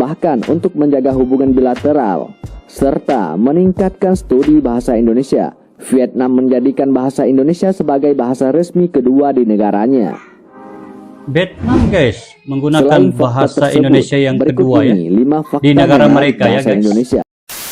bahkan untuk menjaga hubungan bilateral, serta meningkatkan studi bahasa Indonesia. Vietnam menjadikan bahasa Indonesia sebagai bahasa resmi kedua di negaranya. Vietnam guys menggunakan bahasa Indonesia yang kedua ya di negara mereka ya guys. Indonesia.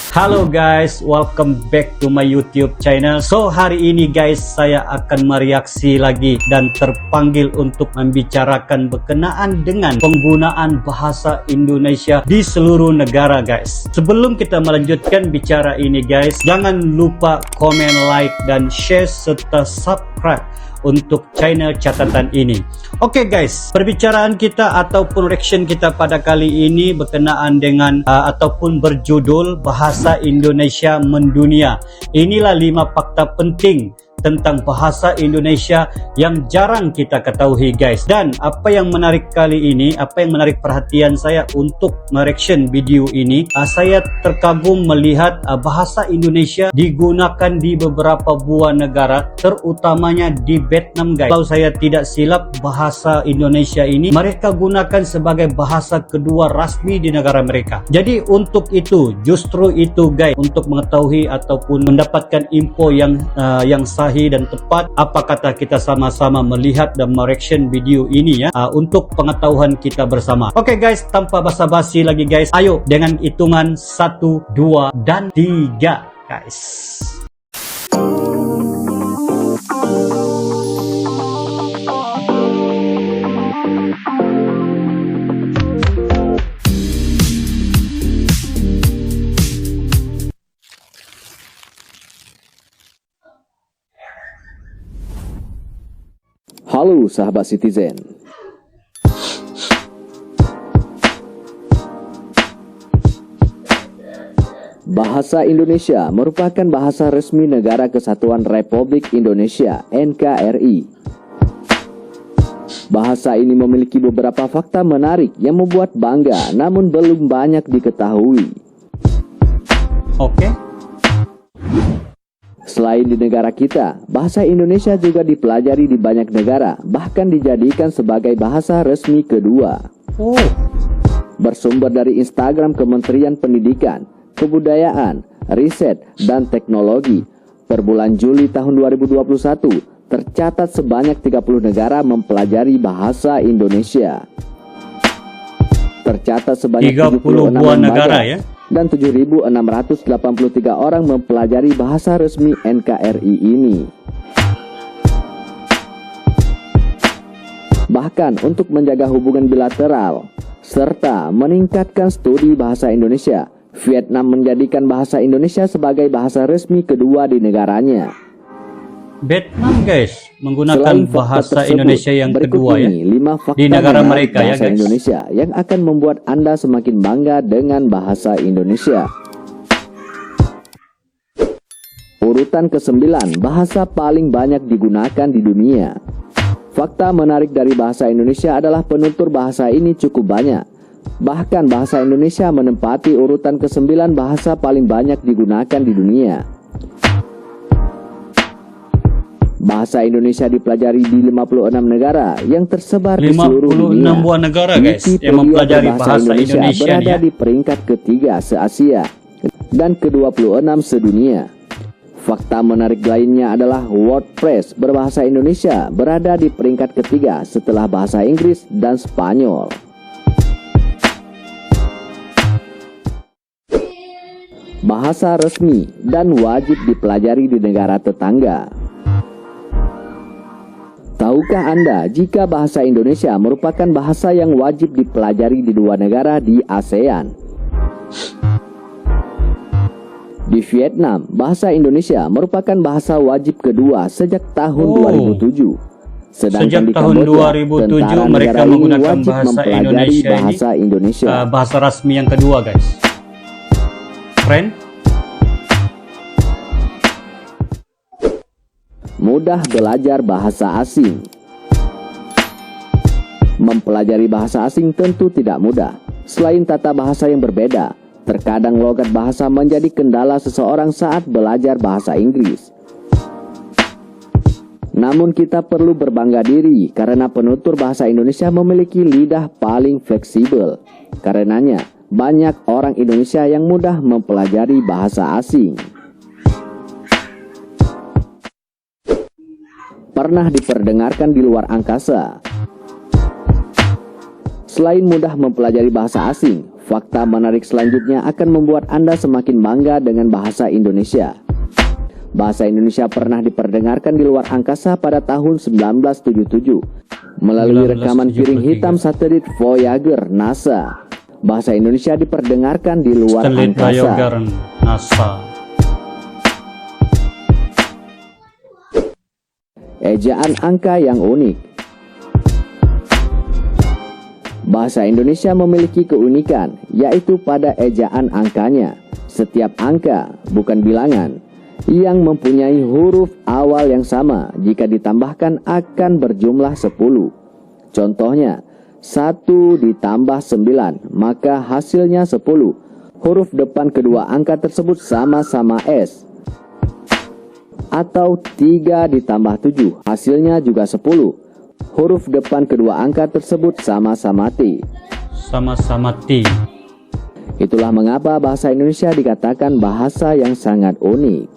Halo guys, welcome back to my YouTube channel. So hari ini guys saya akan mereaksi lagi dan terpanggil untuk membicarakan berkenaan dengan penggunaan bahasa Indonesia di seluruh negara guys. Sebelum kita melanjutkan bicara ini guys, jangan lupa komen, like dan share serta subscribe untuk channel catatan ini. Oke guys, perbicaraan kita ataupun reaction kita pada kali ini berkenaan dengan ataupun berjudul Bahasa Indonesia Mendunia. Inilah 5 fakta penting tentang bahasa Indonesia yang jarang kita ketahui guys. Dan apa yang menarik kali ini, apa yang menarik perhatian saya untuk mereaction video ini, saya terkagum melihat bahasa Indonesia digunakan di beberapa buah negara, terutamanya di Vietnam guys. Kalau saya tidak silap, bahasa Indonesia ini mereka gunakan sebagai bahasa kedua rasmi di negara mereka. Jadi untuk itu, justru itu guys, untuk mengetahui ataupun mendapatkan info yang sahih dan tepat, apa kata kita sama-sama melihat dan mereaction video ini ya, untuk pengetahuan kita bersama. Oke guys, tanpa basa-basi lagi guys, ayo dengan hitungan 1, 2 dan 3 guys. Halo sahabat Citizen. Bahasa Indonesia merupakan bahasa resmi Negara Kesatuan Republik Indonesia (NKRI). Bahasa ini memiliki beberapa fakta menarik yang membuat bangga, namun belum banyak diketahui. Oke. Selain di negara kita, bahasa Indonesia juga dipelajari di banyak negara, bahkan dijadikan sebagai bahasa resmi kedua. Bersumber dari Instagram Kementerian Pendidikan, Kebudayaan, Riset, dan Teknologi, per bulan Juli tahun 2021, tercatat sebanyak 30 negara mempelajari bahasa Indonesia. Tercatat sebanyak 30 buah negara ya, dan 7.683 orang mempelajari bahasa resmi NKRI ini. Bahkan untuk menjaga hubungan bilateral, serta meningkatkan studi bahasa Indonesia, Vietnam menjadikan bahasa Indonesia sebagai bahasa resmi kedua di negaranya. Vietnam guys menggunakan bahasa Indonesia yang kedua ya di negara mereka ya guys. Indonesia yang akan membuat Anda semakin bangga dengan bahasa Indonesia. Urutan ke-9, bahasa paling banyak digunakan di dunia. Fakta menarik dari bahasa Indonesia adalah penutur bahasa ini cukup banyak. Bahkan bahasa Indonesia menempati urutan ke-9 bahasa paling banyak digunakan di dunia. Bahasa Indonesia dipelajari di 56 negara yang tersebar di seluruh dunia. 56 buah negara guys yang mempelajari bahasa Indonesia berada di peringkat ketiga se-Asia dan ke-26 sedunia. Fakta menarik lainnya adalah WordPress berbahasa Indonesia berada di peringkat ketiga setelah bahasa Inggris dan Spanyol. Bahasa resmi dan wajib dipelajari di negara tetangga. Tahukah Anda jika bahasa Indonesia merupakan bahasa yang wajib dipelajari di 2 negara di ASEAN? Di Vietnam, bahasa Indonesia merupakan bahasa wajib kedua sejak tahun 2007. Sedangkan di tahun Kamboja, 2007 mereka menggunakan bahasa Indonesia ini, bahasa resmi yang kedua guys. Keren. Mudah belajar bahasa asing. Mempelajari bahasa asing tentu tidak mudah. Selain tata bahasa yang berbeda, terkadang logat bahasa menjadi kendala seseorang saat belajar bahasa Inggris. Namun kita perlu berbangga diri karena penutur bahasa Indonesia memiliki lidah paling fleksibel. Karenanya, banyak orang Indonesia yang mudah mempelajari bahasa asing. Pernah diperdengarkan di luar angkasa. Selain mudah mempelajari bahasa asing, fakta menarik selanjutnya akan membuat Anda semakin bangga dengan bahasa Indonesia. Bahasa Indonesia pernah diperdengarkan di luar angkasa pada tahun 1977 melalui rekaman piring hitam satelit Voyager NASA. Bahasa Indonesia diperdengarkan di luar angkasa. NASA. Ejaan angka yang unik. Bahasa Indonesia memiliki keunikan, yaitu pada ejaan angkanya. Setiap angka, bukan bilangan, yang mempunyai huruf awal yang sama jika ditambahkan akan berjumlah 10. Contohnya, 1 ditambah 9, maka hasilnya 10. Huruf depan kedua angka tersebut sama-sama S. Atau 3 ditambah 7, hasilnya juga 10. Huruf depan kedua angka tersebut sama-sama T. Sama-sama T. Itulah mengapa bahasa Indonesia dikatakan bahasa yang sangat unik.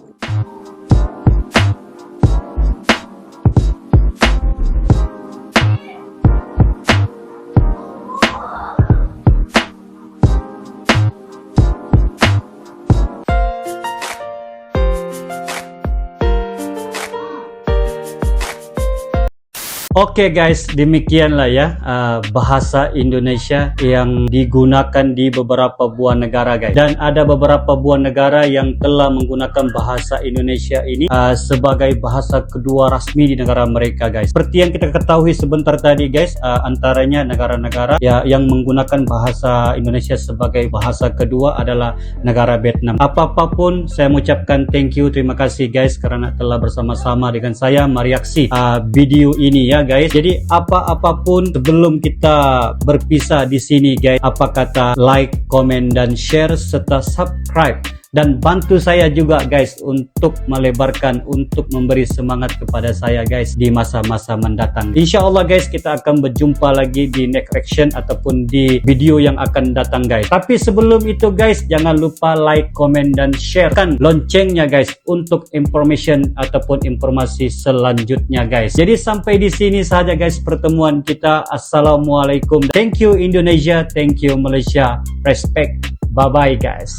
Oke guys, demikianlah ya bahasa Indonesia yang digunakan di beberapa buah negara guys. Dan ada beberapa buah negara yang telah menggunakan bahasa Indonesia ini sebagai bahasa kedua rasmi di negara mereka guys. Seperti yang kita ketahui sebentar tadi guys, antaranya negara-negara ya, yang menggunakan bahasa Indonesia sebagai bahasa kedua adalah negara Vietnam. Apapun saya mengucapkan thank you, terima kasih guys karena telah bersama-sama dengan saya mereaksi video ini ya guys. Jadi apapun sebelum kita berpisah di sini guys, apa kata like, komen dan share serta subscribe dan bantu saya juga guys untuk melebarkan, untuk memberi semangat kepada saya guys di masa-masa mendatang. Insya Allah guys, kita akan berjumpa lagi di next reaction ataupun di video yang akan datang guys. Tapi sebelum itu guys, jangan lupa like, komen dan share kan loncengnya guys untuk information ataupun informasi selanjutnya guys. Jadi sampai di sini saja guys pertemuan kita. Assalamualaikum. Thank you Indonesia, thank you Malaysia. Respect. Bye bye guys.